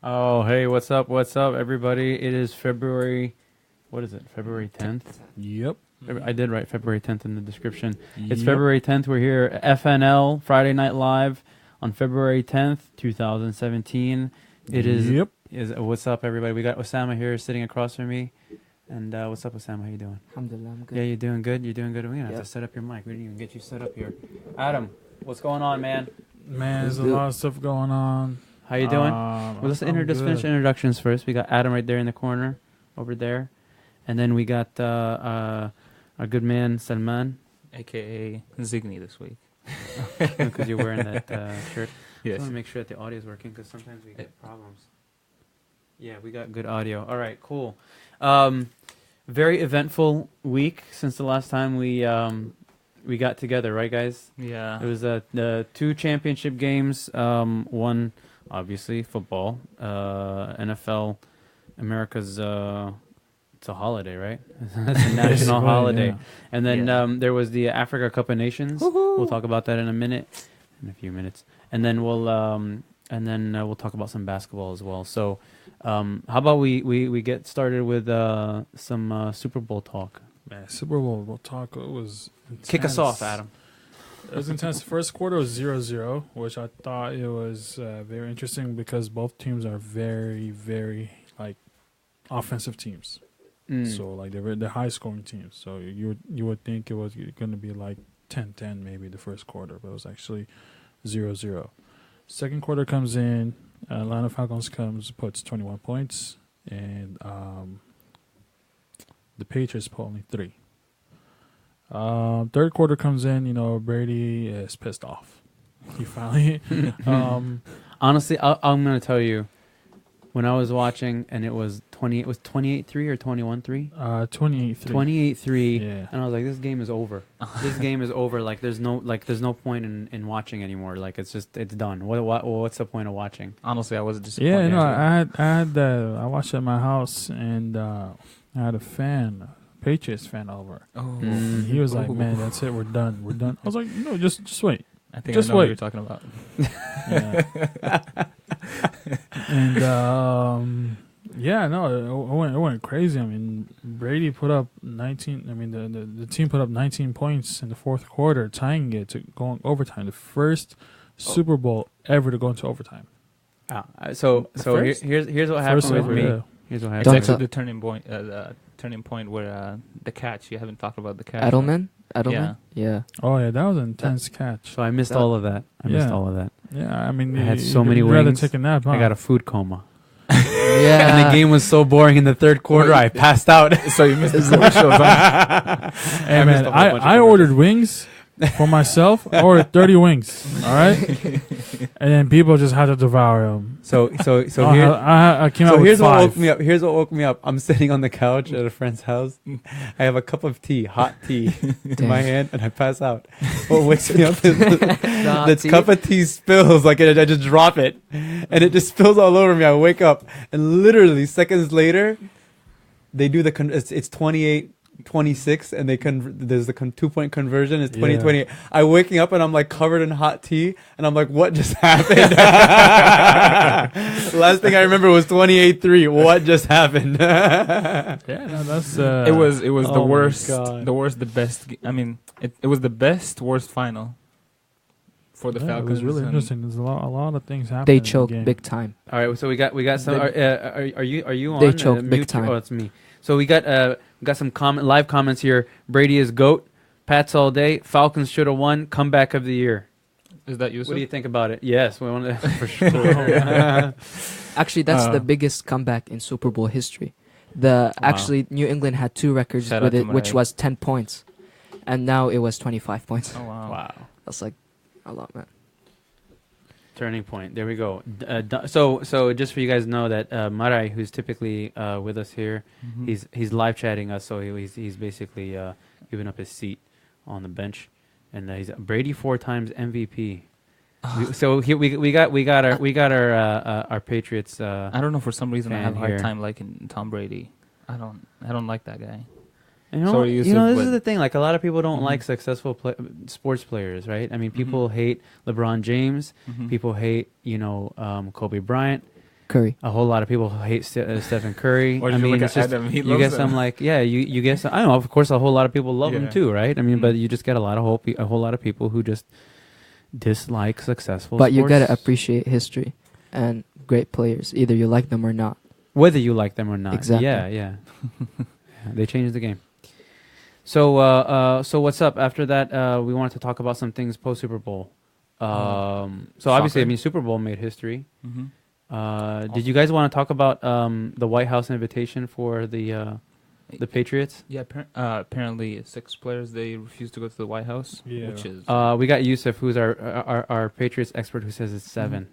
Oh, hey, what's up, everybody? It is February, what is it, February 10th? Yep. I did write February 10th in the description. It's Yep. February 10th. We're here at FNL, Friday Night Live, on February 10th, 2017. It is, Yep. what's up, everybody? We got Osama here sitting across from me. And what's up, Osama? How you doing? Alhamdulillah, I'm good. Yeah, you're doing good? You're doing good? We're going to have Yep. to set up your mic. We didn't even get you set up here. Adam, what's going on, man? Man, there's a Good. lot of stuff going on. How you doing? Well, Well, let's finish introductions first. We got Adam right there in the corner, over there, and then we got our good man Salman, AKA Zigny this week. because you're wearing that shirt. I Yes. want to make sure that the audio is working because sometimes we get problems. Yeah, we got good audio. All right, cool. Very eventful week since the last time we got together, right, guys? Yeah. It was the 2 championship games. One, obviously, football. NFL, America's. It's a holiday, right? It's a national holiday. Yeah. And then Yeah. there was the Africa Cup of Nations. We'll talk about that in a few minutes. And then we'll talk about some basketball as well. So, how about we get started with some Super Bowl talk? Man, Super Bowl we'll talk. It was intense. Kick us off, Adam. It was intense. First quarter was 0-0, which I thought it was very interesting because both teams are very, very offensive teams. So they're high scoring teams. So you would think it was going to be like 10-10 maybe the first quarter, but it was actually 0-0. Second quarter comes in, Atlanta Falcons puts 21 points, and the Patriots put only 3. Third quarter comes in, Brady is pissed off. He finally Honestly, I'm going to tell you, when I was watching and it was 28-3 or 21-3? 28-3. 28-3. Yeah. And I was like, this game is over. This game is over. Like there's no point in watching anymore. Like it's done. What's the point of watching? Honestly, I was disappointed. Yeah, I watched at my house, and I had a Patriots fan over. Oh. And he was like, "Man, that's it. We're done. We're done." I was like, "No, just wait." I think Just I know what wait. you're talking about. Yeah. And it went crazy. I mean, Brady put up 19. I mean, the team put up 19 points in the fourth quarter, tying it to going overtime. The first Super Bowl ever to go into overtime. So here's what happened First with ever, me. yeah. Here's what It's happened. actually the turning point where the catch. You haven't talked about the catch. Edelman? Yeah. Yeah. Oh yeah, that was an intense catch. So I missed all of that. I missed all of that. Yeah, I mean, I had you- so many you'd rather wings. take a nap. Huh? I got a food coma. Yeah. And the game was so boring in the third quarter, I passed out. So you missed the commercials. Huh? Hey man, I ordered wings for myself. I ordered 30 wings. All right, and then people just had to devour them. So I came out with here's 5. what woke me up. Here's what woke me up. I'm sitting on the couch at a friend's house. I have a cup of tea, hot tea, in my hand, and I pass out. What wakes me up is this cup of tea spills. Like I just drop it, and it just spills all over me. I wake up, and literally seconds later, they do it's 28-26, and there's the 2-point conversion. It's 20-28. I'm waking up and I'm like covered in hot tea, and I'm like, what just happened? Last thing I remember was 28-3. What just happened? Yeah, no, that's It was the Oh my worst, God. the best. I mean, it was the best, worst final for the yeah, Falcons. it was really and- interesting. There's a lot of things happening. They in the choked game. big time. All right, so we got some. Are you on? They choked Mute big you? time. Oh, it's me. So we got some live comments here. Brady is GOAT. Pats all day. Falcons should have won. Comeback of the year. Is that you? What do you think about it? Yes, we want to for sure. Actually, that's the biggest comeback in Super Bowl history. Actually, New England had 2 records Shout with out it, to which Murray. was 10 points, and now it was 25 points. Oh wow. Wow. That's like a lot, man. Turning point. There we go. So just for you guys to know that Marai, who's typically with us here, he's live chatting us. So he's basically giving up his seat on the bench, and he's Brady 4 times MVP. So here we got our Patriots. I don't know, for some reason I have a hard here. time liking Tom Brady. I don't like that guy. You know, Sorry, Yusuf, this is but- the thing. Like, a lot of people don't like successful sports players, right? I mean, people hate LeBron James. People hate, Kobe Bryant. Curry. A whole lot of people hate Stephen Curry. Or I mean, look it's at just, Adam, he you loves get him. some like, you get some. I don't know. Of course, a whole lot of people love him too, right? I mean, but you just get a whole lot of people who just dislike successful. But sports. you gotta appreciate history and great players. Either you like them or not. Whether you like them or not. Exactly. Yeah. They changed the game. So what's up? After that, we wanted to talk about some things post Super Bowl. So obviously, I mean, Super Bowl made history. Did you guys want to talk about the White House invitation for the Patriots? Yeah, apparently 6 players, they refused to go to the White House. Yeah. Which is We got Yusuf, who's our Patriots expert, who says it's 7.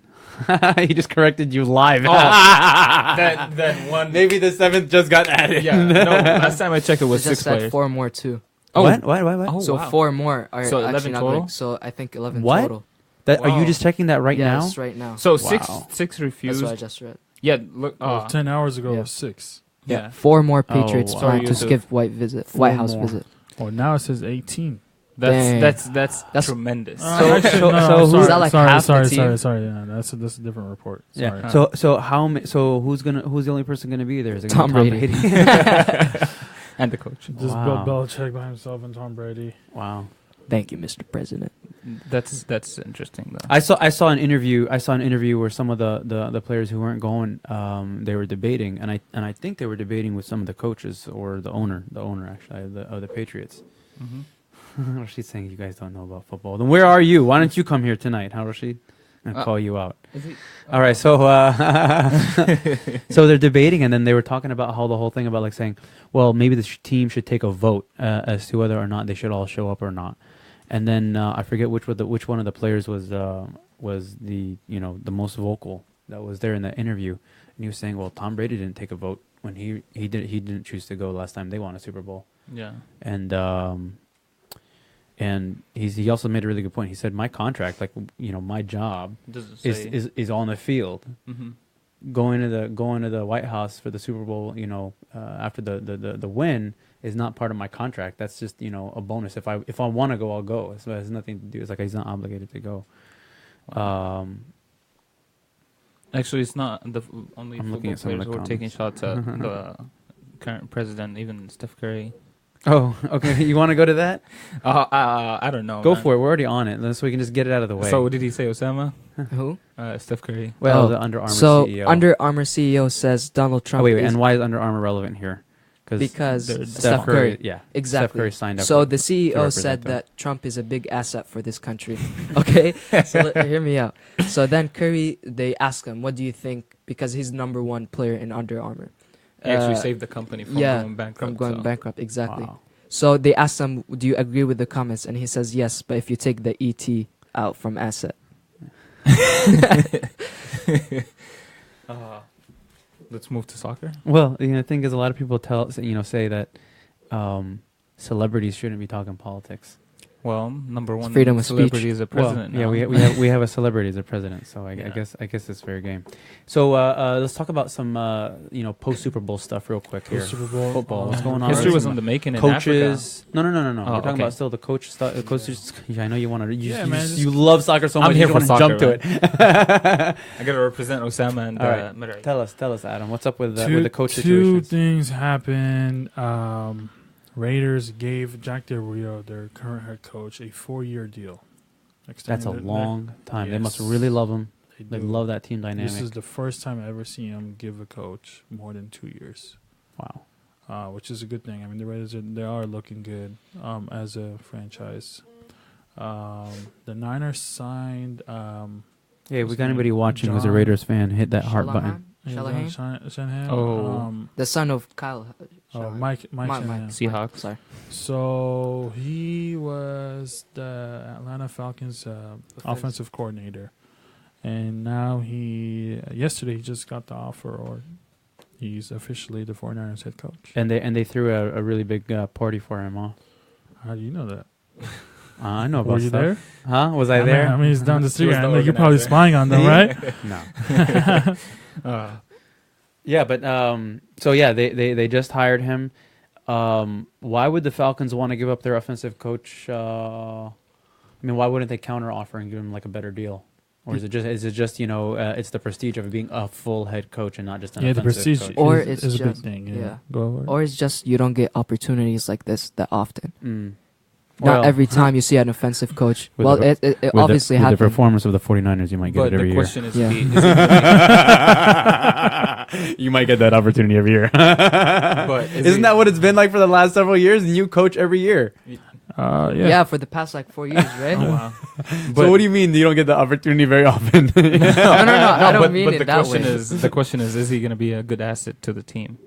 He just corrected you live. that one. Maybe the 7th just got added. Yeah, no. Last time I checked, it was They just 6 said players. 4 more too. Oh. What? Oh, So wow. 4 more are So 11 actually not total? going. So I think 11 What? total. Are you Wow. just checking that right now? Yes, right now. So Wow. 6 That's refused. what I just read. Yeah, look. 10 hours ago Yeah. it was 6. Yeah. 4 more Patriots wow. plan Sorry, to Yusuf. skip White House more. visit. Oh, now it says 18. Dang. That's That's- tremendous. So Is who's- that like half the team? Sorry. Yeah, that's a different report. Sorry. Yeah. So who's the only person gonna be there? Is it Tom gonna be Brady. And the coach. Just Wow. Bill Belichick by himself and Tom Brady. Wow. Thank you, Mr. President. That's interesting though. I saw an interview where some of the players who weren't going, they were debating, and I think they were debating with some of the coaches or the owner actually of the Patriots. Rashid's saying you guys don't know about football. Then where are you? Why don't you come here tonight? How Rashid? I'm gonna call you out. All right, so so they're debating, and then they were talking about how the whole thing about like saying, well, maybe the team should take a vote as to whether or not they should all show up or not. And then I forget which one of the players was the the most vocal that was there in that interview, and he was saying, well, Tom Brady didn't take a vote when he didn't choose to go last time they won a Super Bowl. Yeah. And he also made a really good point. He said, my contract, like my job Doesn't say. is on the field. Going to the White House for the Super Bowl, after the win is not part of my contract. That's just a bonus. If I want to go, I'll go. So it has nothing to do. It's like he's not obligated to go. Actually, it's not the only I'm looking football at some of players the who are taking comments. shots at the current president, even Steph Curry. Oh, okay. You want to go to that? I don't know. Go man. for it. We're already on it, so we can just get it out of the way. So what did he say, Osama? Who? Steph Curry. well, Oh, the Under Armour So CEO. Under Armour CEO says Donald Trump. wait, is and why is Under Armour relevant here? because there's Steph Curry. Yeah, Exactly. Steph Curry signed up. So for- the to CEO represent said them. that Trump is a big asset for this country. Okay, so hear me out. So then Curry, they ask him, "What do you think?" Because he's #1 player in Under Armour. He actually saved the company from going bankrupt. From going so. bankrupt, exactly. Wow. So they asked him, "Do you agree with the comments?" And he says, "Yes, but if you take the ET out from asset." Let's move to soccer. Well, the thing is, a lot of people say that celebrities shouldn't be talking politics. Well, #1 freedom of celebrity speech. is a president. Well, yeah, now. we have a celebrity as a president, so I Yeah. guess it's fair game. So let's talk about some post Super Bowl stuff real quick here. Super Bowl. Football. What's going on? History Right? was on the making in Africa. Coaches. No. Oh, We're talking okay. about still the coach stuff. Coaches. Yeah, I know you want to. Yeah, man, You love soccer so I'm much. here You for want to jump soccer, to it. I gotta represent Osama and All right. Mirai. Tell us, Adam. What's up with the coach Two situation? things happened. Raiders gave Jack Del Rio, their current head coach, a 4-year deal. That's a Extended it. long time. They must Yes. really love him. They They do. love that team dynamic. This is the first time I ever seen him give a coach more than 2 years, Wow. which is a good thing. I mean, the Raiders they are looking good as a franchise. The Niners signed. Yeah, if we what's got his anybody name? watching who's a John- Raiders fan, hit that heart button. Shanahan. Oh. The son of Kyle. Mike Shanahan. Seahawks. Sorry. So he was the Atlanta Falcons offensive coordinator, And now yesterday he just got the offer, or he's officially the 49ers head coach. And they threw a really big party for him, huh? How do you know that? I know about Were you stuff. there? Huh? Was I there? I mean, he's down the street. was the You're probably organizer. spying on them, right? No. Yeah, but so yeah, they just hired him. Why would the Falcons want to give up their offensive coach? I mean, why wouldn't they counter offer and give him like a better deal? Or is it just it's the prestige of being a full head coach and not just an The offensive prestige coach? Or is it's a big just- thing. yeah. Go over. Or it's just you don't get opportunities like this that often. Well, Not every time you see an offensive coach. With Well, the- it with obviously the happens. performance of the 49ers, you might get But it every the year. question is, Yeah. You might get that opportunity every year. but Isn't that what it's been like for the last several years? And you coach every year. Yeah, for the past like 4 years, right? Oh, wow. So what do you mean you don't get the opportunity very often? No, I don't mean but it the that question way. the question is he going to be a good asset to the team?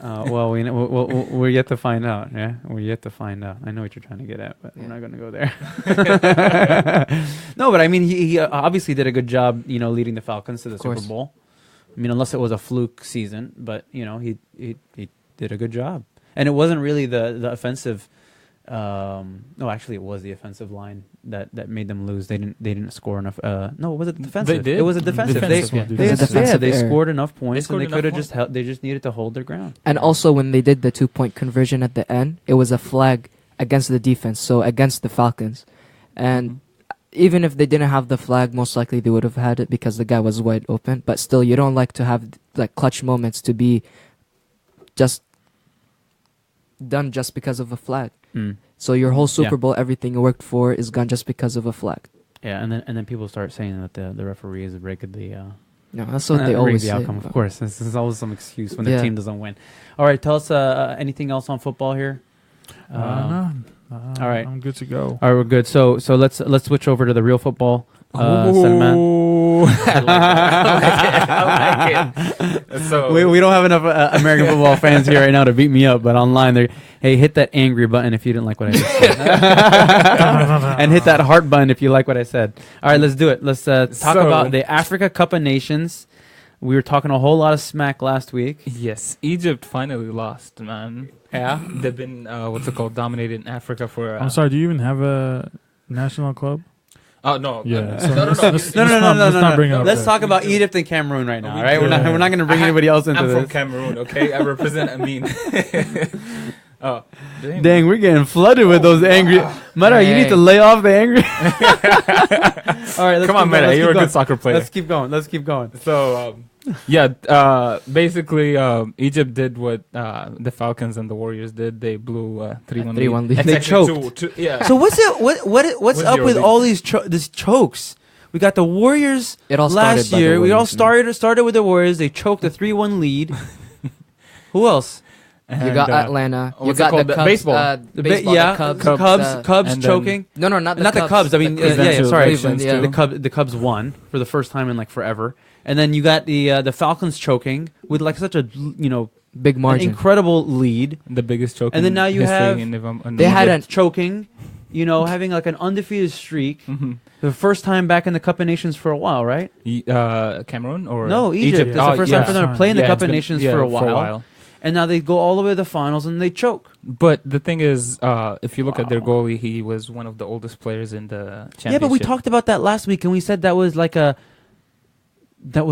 Well, we're yet to find out. Yeah, we're yet to find out. I know what you're trying to get at, but we're not going to go there. No, but I mean, he obviously did a good job, leading the Falcons to the Super course. Bowl. I mean, unless it was a fluke season, but he did a good job, and it wasn't really the offensive. No, actually, it was the offensive line that made them lose. They didn't score enough. No, was it defensive? They did. It was a defensive. Defensive, They, yeah. they, It was a yeah, defensive they error. scored enough points, scored and they could have enough just held. They just needed to hold their ground. And also, when they did the 2-point conversion at the end, it was a flag against the defense, so against the Falcons. And even if they didn't have the flag, most likely they would have had it because the guy was wide open. But still, you don't like to have like clutch moments to be just done just because of a flag. So your whole Super Bowl, everything you worked for, is gone just because of a flag. Yeah, and then people start saying that the referee is rigged the. No, that's what they rigged always the say. outcome. Of course, this is always some excuse when the Yeah. team doesn't win. All right, tell us anything else on football here. No. all right. I'm good to go. All right, we're good. So let's switch over to the real football. Salman. I like it. So We don't have enough American football fans here right now to beat me up, but online they're, hey, hit that angry button if you didn't like what I just said. And hit that heart button if you like what I said. All right, let's do it. Let's talk about the Africa Cup of Nations. We were talking a whole lot of smack last week. yes, Egypt finally lost, man. Yeah. They've been dominating Africa for. I'm sorry. Do you even have a national club? Oh no. Yeah. no. Let's No. not bring it up Let's there. talk about Egypt and Cameroon right now. We All right, do. we're not going to bring anybody else into I'm this. from Cameroon, okay? I represent Amin. Oh, Dang, we're getting flooded with those angry. Mara, you need to lay off the angry. All right, let's Come on, keep going. Meta. Let's You're keep a going. good soccer player. Let's keep going. So, basically, Egypt did what the Falcons and the Warriors did. They blew 3-1 3-1 lead. And they Actually, choked. yeah. So what's up your with league? all these chokes? We got the Warriors It all last started by the year. We all Warriors, started with the Warriors. They choked a 3-1 lead. Who else? You And, got Atlanta. You what's it got called? the The Cubs. baseball. The baseball. Yeah, the the Cubs. Cubs and then- choking. No, not the Not Cubs. the Cubs. I mean, Cleveland sorry. Cleveland, yeah. The Cubs won for the first time in like forever, and then you got the Falcons choking with like such a Big an margin. incredible lead. the biggest choke. And then in now you history have- in November. They had Egypt choking, having like an undefeated streak. Mhm. The first time back in the Cup of Nations for a while, right? Cameroon or No, Egypt. It's the first time for them to play in the Cup of Nations for a while. And now they go all the way to the finals and they choke. But the thing is, if you look at their goalie, he was one of the oldest players in the championship. Yeah, but we talked about that last week, and we said that was like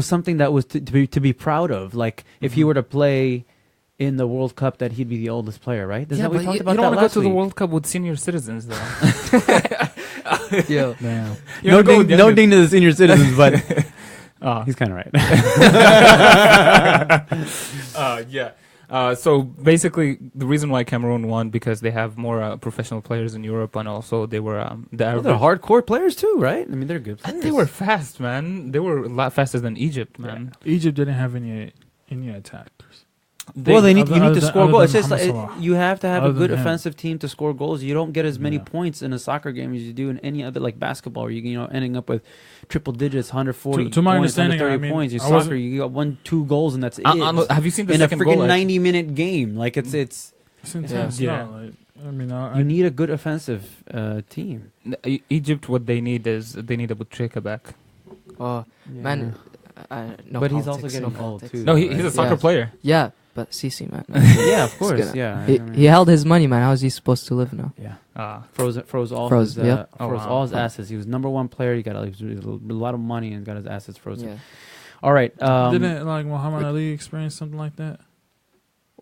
something that was to be proud of. Like if he were to play in the World Cup, that he'd be the oldest player, right? Isn't that we talked about you don't that want to go last to the week? World Cup with senior citizens, though. Yeah. No ding to the senior citizens, but he's kind of right. Yeah. So basically, the reason why Cameroon won because they have more professional players in Europe, and also they were the Well, average. they're hardcore players too, right? I mean, they're good players. And they were fast, man. They were a lot faster than Egypt, man. Egypt didn't have any attackers. They need other to than- score other goals. than It's just Mohamed Salah. you have to have a Other good than him. offensive team to score goals. You don't get as many Yeah. points in a soccer game as you do in any other like basketball. Where you ending up with triple digits, 140 To my points, understanding, 130 I mean, points. You I soccer, wasn't- you got 1-2 goals and that's it. Have you seen the In a second goal? freaking actually? 90-minute game, like it's It's intense. Yeah. No, I mean, you need a good offensive team. Egypt, what they need is they need a Butrika back. Oh, man. No but he's politics, also getting no old politics. too. No, he's a soccer player. Yeah, but CC, man. Yeah, of course. gonna- Yeah, He held his money, man. How is he supposed to live now? Yeah. Froze all Froze, his yep. all his assets. He was number one player. He got a lot of money and got his assets frozen. Yeah. All right. Didn't like Muhammad Ali experience something like that?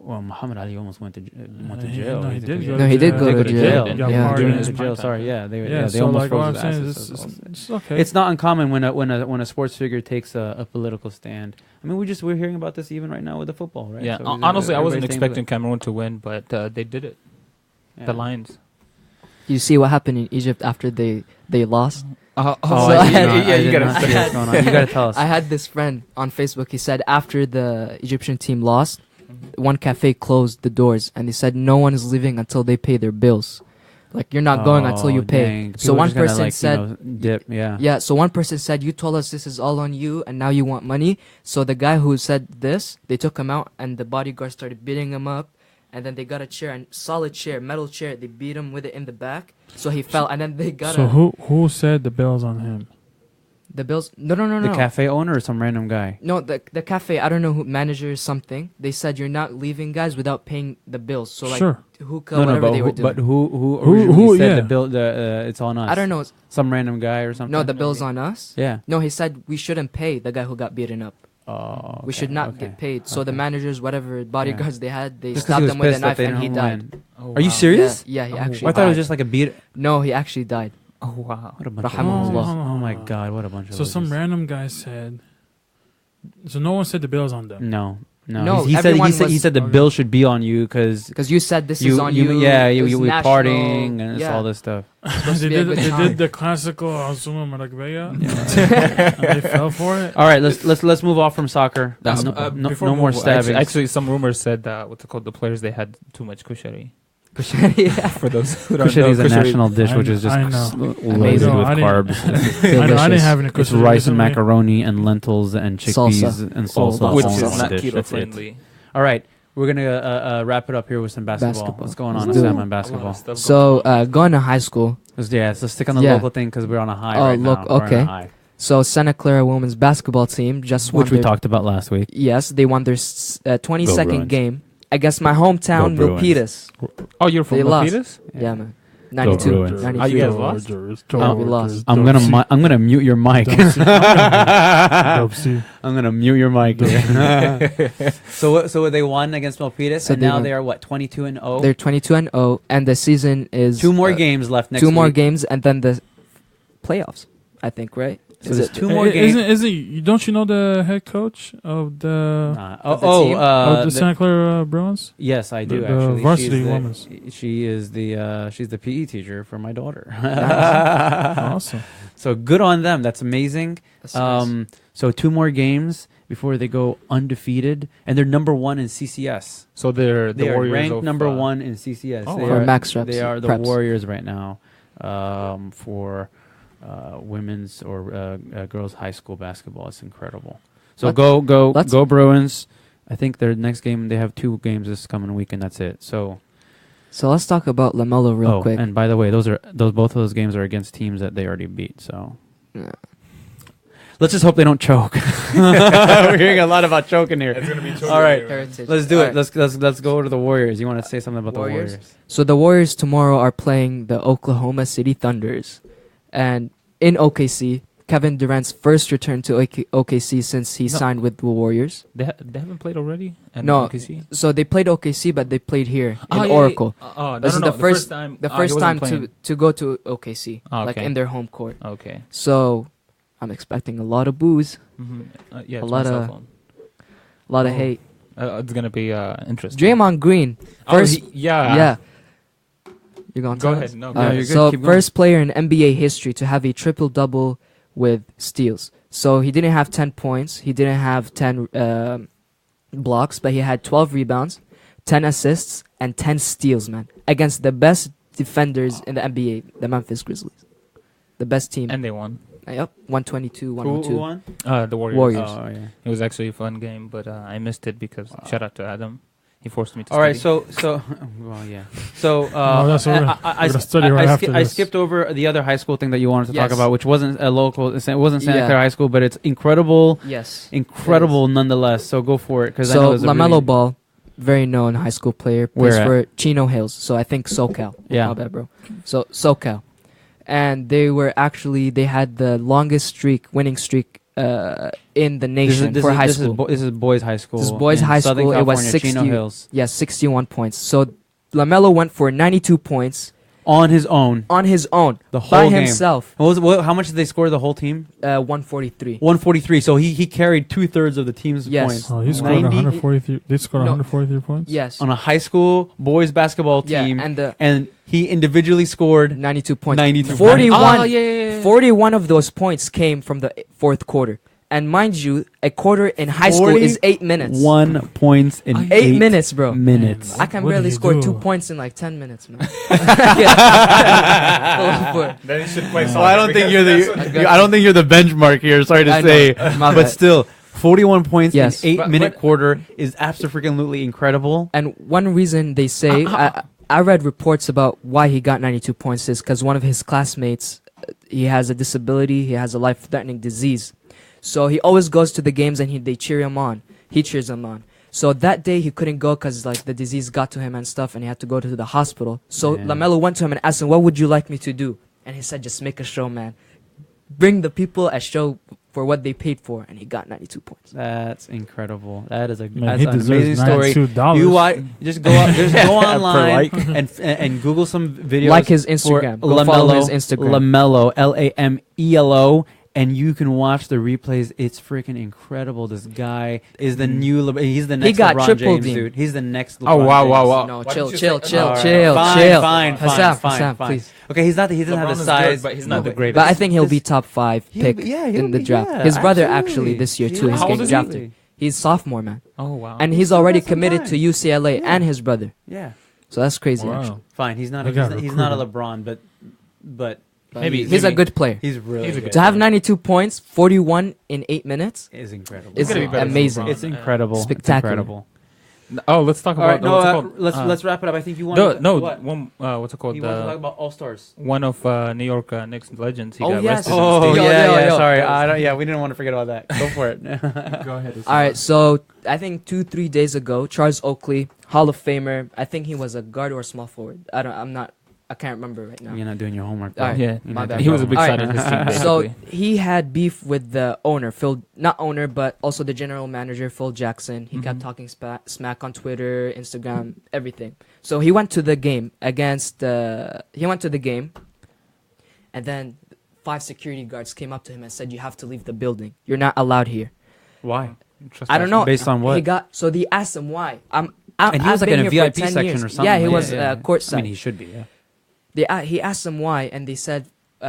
Well, Muhammad Ali almost went to He- jail. no, he did go No, he did go to jail. He got Yeah. pardoned During in his his jail. time. Sorry, they So almost like what I'm froze his saying assets. is it's okay. It's not uncommon when a sports figure takes a political stand. I mean, we're hearing about this even right now with the football, right? Yeah, So honestly, I wasn't everybody's expecting Cameroon to win, but they did it. Yeah. The Lions. You see what happened in Egypt after they lost? Oh, So I I had- did not see what's going on. You gotta tell us. I had this friend on Facebook. He said after the Egyptian team lost, one cafe closed the doors and they said no one is leaving until they pay their bills. Like you're not going until you pay. Dang. So People one just gonna, person like, said, dip. Yeah. yeah. So one person said, you told us this is all on you, and now you want money. So the guy who said this, they took him out, and the bodyguard started beating him up. And then they got a chair, and solid chair, metal chair. They beat him with it in the back, so he fell. And then they got So who said the bill's on him? the bills. No. The cafe owner or some random guy? No, the cafe. I don't know who manager or something. They said you're not leaving guys without paying the bills. So like Sure. hookah, whatever they were doing. But who Who- originally said yeah. the bill? It's on us. I don't know. Some random guy or something. No, the bill's on us. Yeah. No, he said we shouldn't pay the guy who got beaten up. Oh. We should not get paid. So the Okay. managers, whatever bodyguards they had, they Just 'cause stabbed he was him with a pissed that knife they and he didn't died. win. Oh, Are you wow. serious? Yeah, he Oh, actually. I thought it was died. just like a beat. No, he actually died. Oh wow. What a bunch of Rahimahullah. losers. Oh my god, what a bunch of So some losers. random guy said. So no one said the bill's on them. No. No, he said everyone he was- said the Okay. bill should be on you because Because you said this is on you. yeah, it you was were national. partying and it's Yeah. all this stuff. Supposed to They be a did, good they time. did the classical Azuma Maragbeya. And they fell for it. All right, let's move off from soccer. That's, No before no we more move- stabbing. Actually, some rumors said what's it called? The players they had too much kushari. yeah. For those who don't Kushari is know, a national dish, which is just I know. loaded Amazing. with I didn't- carbs. I didn't have any It's kushari rice and recently. macaroni and lentils and chickpeas Salsa. and salsa, which all in is one not dish. keto That's it. friendly. All right, we're gonna wrap it up here with some basketball. Basketball. What's going on, Let's do Sam, it. on basketball? So going to high school. So stick on the Yeah. local thing because we're on a high Oh, right look, now. We're on a okay. high. So Santa Clara women's basketball team just won Which we their- talked about last week. Yes, they won their 22nd Bruins. game against my hometown, Go Bruins. Milpitas. Oh, you're from They lost. Milpitas? Yeah, man. 92. Bruins. 92. Oh, you guys lost? Yeah, we lost. I'm gonna mute your mic. Dope C. I'm gonna mute your mic. So they won against Milpitas, So and they now won. they are what 22-0. They're 22-0, and the season is Two more games left next. Two more week. games, and then the playoffs. I think, right? So Is there's it two more games. Don't you know the head coach of the Of the team? of the the- Santa Clara Bruins? yes, I do the actually. varsity women's. She is she's the PE teacher for my daughter. Awesome. So good on them. That's amazing. That's nice. So two more games before they go undefeated, and they're number one in CCS. So they're the They are Warriors ranked of, number one in CCS. Oh, They wow. For are, max reps, They are the preps. Warriors right now for women's or girls high school basketball. It's incredible. So Let's- go Bruins. I think their next game, they have two games this coming week, and that's it. So let's talk about Lamelo real quick. and by the way, both of those games are against teams that they already beat. So Yeah. let's just hope they don't choke. We're hearing a lot about choking here. All right. Heritage. Let's do All it. right. Let's go to the Warriors. You want to say something about Warriors? the Warriors? So the Warriors tomorrow are playing the Oklahoma City Thunders, and in OKC, Kevin Durant's first return to OKC since he signed with the Warriors. They haven't played already? And No. OKC? So they played OKC, but they played here in Oh, yeah, Oracle. yeah. Oh, no, This is no, the first time. The he first wasn't time playing. to go to OKC, Oh, like okay. in their home court. Okay. So I'm expecting a lot of boos, Yeah, A it's lot my cell of- phone. a lot of Oh. hate. It's gonna be interesting. Draymond Green, Oh, first, yeah. yeah. You're going to Go tell ahead. us? No, All go right, ahead. you're good. so Keep going. first player in NBA history to have a triple-double with steals. So he didn't have 10 points. He didn't have 10 blocks, but he had 12 rebounds, 10 assists, and 10 steals, man, against the best defenders in the NBA, the Memphis Grizzlies. The best team. And they won. Yep, 122, Who 102. won? The Warriors. Warriors. Oh yeah. It was actually a fun game, but I missed it because shout out to Adam. he forced me to. All right, study. so well, yeah. So that's what I we're gonna study right after I this. skipped over the other high school thing that you wanted to talk Yes. about, which wasn't a local. It wasn't Santa Yeah. Clara High School, but it's incredible, Yes. incredible nonetheless. So go for it, because I know So there's a Lamelo really, Ball, very known high school player, plays Where for Chino Hills. So I think SoCal. Yeah. My bad, bro. So SoCal, and they had the longest winning streak in the nation for high school. This is boys' high school. This is boys' in high Southern school. It was California, 60. Chino Hills. Yes, 61 points. So Lamelo went for 92 points On his own, on his own, the whole by game. himself. How much did they score the whole team? 143. 143. So he carried 2/3 of the team's Yes. points. Oh, he scored 90 143. They scored No. 143 points. Yes. on a high school boys basketball Yeah, team, and and he individually scored 92 points. 92 41. Oh, yeah. 41 of those points came from the fourth quarter. And mind you, a quarter in high school is 8 minutes. 1 points in 8 minutes, bro. minutes. I can What barely did he score do? 2 points in like 10 minutes, man. Then you should play. So I don't think you're the benchmark here. Sorry to I know. say, My but bad. still, 41 points Yes. in 8-minute But- quarter is absolutely incredible. And one reason they say, I read reports about why he got 92 points is because one of his classmates, he has a disability, he has a life-threatening disease. So he always goes to the games and they cheer him on. He cheers him on. So that day he couldn't go because like the disease got to him and stuff, and he had to go to the hospital. So Yeah. Lamelo went to him and asked him, "What would you like me to do?" And he said, "Just make a show, man. Bring the people a show for what they paid for." And he got 92 points. That's incredible. That is Man, he that's an deserves amazing story. $92. You just go out, just go online like. and Google some videos. Like his for Instagram. Go follow his Instagram. Lamelo, Lamelo, and you can watch the replays. It's freaking incredible. This guy is the new. He's the next got LeBron triple James, team. dude. He's the next. Oh, LeBron wow, James. wow, wow. No, Why chill, don't you chill, say- chill, All right. chill, Fine, chill. fine. Please. Okay, he doesn't have LeBron the is size, good, but he's not the but- greatest. But I think he'll be This- top 5 pick he'll in the be- draft. yeah, His brother absolutely. actually this year too. Yeah, He's How old getting is he? drafted. He's sophomore, man, Oh wow. and He's he's still already got some committed time. to UCLA Yeah. and his brother. Yeah, So that's crazy. Wow. Actually, fine. He's not. They got He's not a recruited. LeBron, but But Maybe- he's a maybe- good player. he's really He's a good. good To have 92 points, 41 in 8 minutes. is incredible. It's gonna be better than amazing. LeBron. It's incredible. It's Spectacular. incredible. Oh, let's talk All right, about. no, what's it called? let's wrap it up. I think you want. What? One. What's it called? You want to talk about All Stars? One of New York Knicks legends. He Oh, got yes. arrested. Oh, on stage. Yo. Sorry, I don't. Yeah, we didn't want to forget about that. Go for it. Go ahead. All right, so I think 2-3 days ago, Charles Oakley, Hall of Famer. I think he was a guard or a small forward. I can't remember right now. You're not doing your homework. All right. Yeah, You're my not bad. doing he was a your big Alright. side of his team. So Basically. he had beef with the owner, not owner, but also the general manager, Phil Jackson. He kept talking smack on Twitter, Instagram, everything. So he went to the game and then 5 security guards came up to him and said, "You have to leave the building. You're not allowed here." Why? I don't know. Based on what? They asked him why. And he was I've like in been a here for VIP 10 section years. or something. Yeah, he was courtside. I mean, he should be. Yeah. He asked them why, and they said,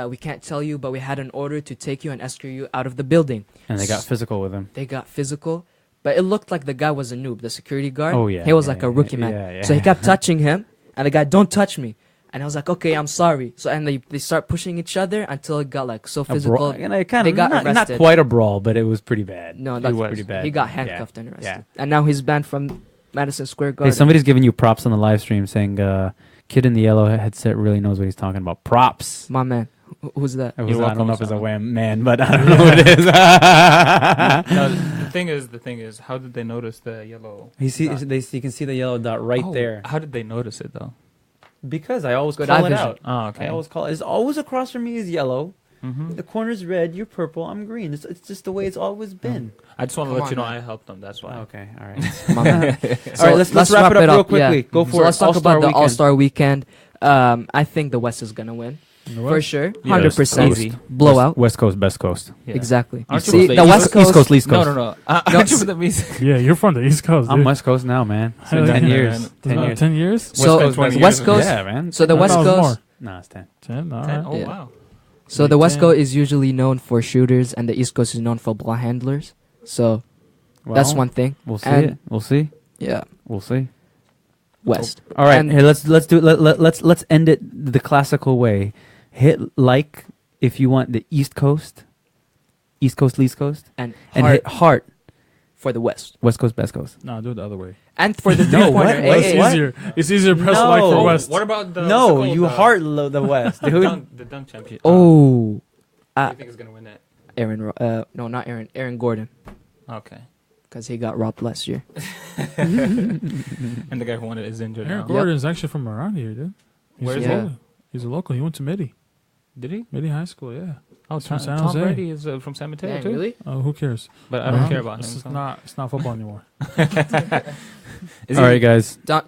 "We can't tell you, but we had an order to take you and escort you out of the building." And they got physical with him. They got physical, but it looked like the guy was a noob, the security guard. Oh, yeah, he was yeah, like a yeah, rookie yeah, man. yeah. So he kept touching him, and the guy, "Don't touch me." And I was like, "Okay, I'm sorry." So and they start pushing each other until it got like so A physical. brawl. And I kind They of got not arrested. quite a brawl, but it was pretty bad. No, it that's was pretty bad. He got Yeah. handcuffed and arrested, Yeah. and now he's banned from Madison Square Hey, Garden. somebody's giving you props on the live stream, saying "Kid in the yellow headset really knows what he's talking about." Props. My man, who's that? I You're don't welcome, know if it's a Osama. wham man, but I don't know what it is. No, the thing is, how did they notice the yellow? You see, dot? you can see the yellow dot right Oh, there. How did they notice it though? Because I always Good call eye it vision. out. Oh, okay. I always call it. It's always across from me is yellow. Mm-hmm. The corner's red. You're purple. I'm green. It's just the way it's always been. I just want to Come let you know on, man. I helped them. That's why. Okay. All right. My man. All right. Let's wrap it up real quickly. Yeah. Go for So it. let's talk All-Star about the weekend. All-Star Weekend. I think the West is gonna win for sure, Yeah, 100%. easy. Blowout. West Coast, best coast. Yeah. Exactly. Aren't you See, from the West East Coast. Coast, East Coast. No. No, Aren't you from the East? Yeah, you're from the East Coast, dude. I'm West Coast now, man. It's been Hell 10 yeah. years. Man. 10 years. 10 years? So Coast, West 20 years. Coast. Yeah, man. So the I West thought it was Coast. more. No, it's 10. 10? All 10? right. Oh Yeah. wow. So the West 10. Coast is usually known for shooters, and the East Coast is known for ball handlers. So that's Well, one thing. We'll see And- it. We'll see. Yeah, We'll see. West. All right, And- here let's do it. Let's end it the classical way. Hit like if you want the East Coast, East Coast, East Coast, And and heart hit heart for the West. West Coast, best coast. No, do it the other way. And for the No, what? three-pointer. West- Hey, what? Easier. It's easier to press No. like for Oh, West. What about the No, what's it you called, heart low the West, dude. the dunk champion? Oh. Who do you think is gonna win that? No, not Aaron. Aaron Gordon. Okay. Because he got robbed last year. And the guy who won it is injured Aaron now. Gordon is actually from around here, dude. Where is he? local. He's a local. He went to Midi. Did he? Midi High School, yeah. Oh, He's from San Tom Jose. Brady is from San Mateo Dang, too. really? Oh, who cares? But I don't care about him. It's so. not football anymore. Is All he- right, guys. LA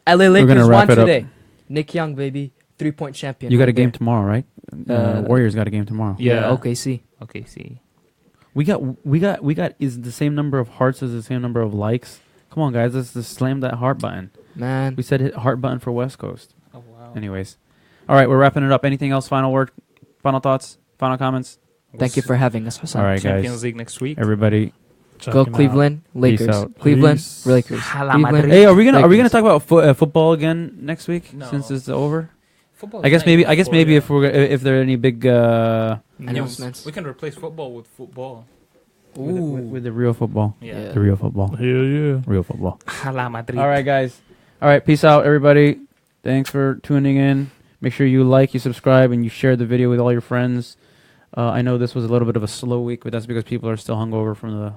We're Lakers gonna wrap won it up. today. Nick Young, baby. 3-point champion. You got a right game there. tomorrow, right? Warriors got a game tomorrow. Yeah. OKC. Okay. See. We got is the same number of hearts as the same number of likes. Come on, guys. Let's just slam that heart button. Man. We said hit heart button for West Coast. Oh wow. Anyways. All right, we're wrapping it up. Anything else? Final word? Final thoughts? Final comments? Thank you for having us, Hassan. All right, Champions guys. League next week. Everybody. Go Checking Cleveland, Lakers. out. Cleveland, Peace. Lakers. Hala Cleveland, Madrid. Hey, are we gonna Lakers. talk about football again next week No. since it's over? Football I is guess not maybe even for you. if there are any big Announcements. We can replace football with football. with the real football. Yeah. The real football. Hell yeah. Real football. Hala Madrid. All right, guys. All right, peace out, everybody. Thanks for tuning in. Make sure you like, you subscribe, and you share the video with all your friends. I know this was a little bit of a slow week, but that's because people are still hungover from the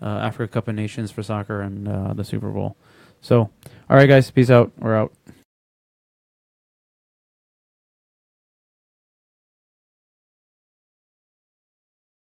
Africa Cup of Nations for soccer and the Super Bowl. So, all right, guys, peace out. We're out.